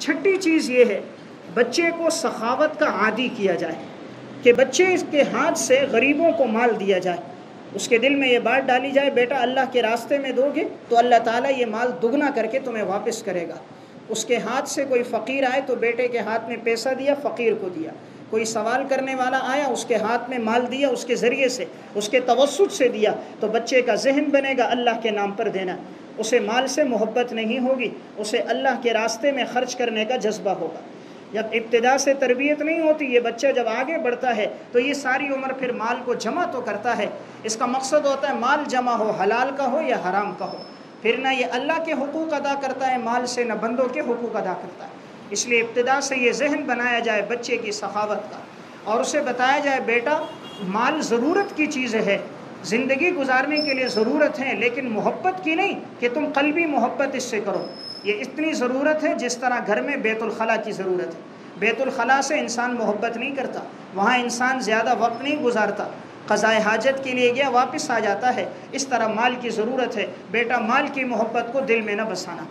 چھٹی چیز یہ ہے بچے کو سخاوت کا عادی کیا جائے کہ بچے اس کے ہاتھ سے غریبوں کو مال دیا جائے، اس کے دل میں یہ بات ڈالی جائے بیٹا اللہ کے راستے میں دو گے تو اللہ تعالیٰ یہ مال دگنا کر کے تمہیں واپس کرے گا۔ اس کے ہاتھ سے کوئی فقیر آئے تو بیٹے کے ہاتھ میں پیسہ دیا، فقیر کو دیا۔ کوئی سوال کرنے والا آیا، اس کے ہاتھ میں مال دیا، اس کے ذریعے سے، اس کے توسط سے دیا، تو بچے کا ذہن بنے گا اللہ کے نام پر دینا۔ اسے مال سے محبت نہیں ہوگی، اسے اللہ کے راستے میں خرچ کرنے کا جذبہ ہوگا۔ جب ابتدا سے تربیت نہیں ہوتی، یہ بچہ جب آگے بڑھتا ہے تو یہ ساری عمر پھر مال کو جمع تو کرتا ہے، اس کا مقصد ہوتا ہے مال جمع ہو، حلال کا ہو یا حرام کا ہو، پھر نہ یہ اللہ کے حقوق ادا کرتا ہے مال سے، نہ بندوں کے حقوق ادا کرتا ہے۔ اس لیے ابتدا سے یہ ذہن بنایا جائے بچے کی سخاوت کا، اور اسے بتایا جائے بیٹا مال ضرورت کی چیز ہے، زندگی گزارنے کے لیے ضرورت ہے، لیکن محبت کی نہیں کہ تم قلبی محبت اس سے کرو۔ یہ اتنی ضرورت ہے جس طرح گھر میں بیت الخلاء کی ضرورت ہے۔ بیت الخلاء سے انسان محبت نہیں کرتا، وہاں انسان زیادہ وقت نہیں گزارتا، قضائے حاجت کے لیے گیا واپس آ جاتا ہے۔ اس طرح مال کی ضرورت ہے، بیٹا مال کی محبت کو دل میں نہ بسانا۔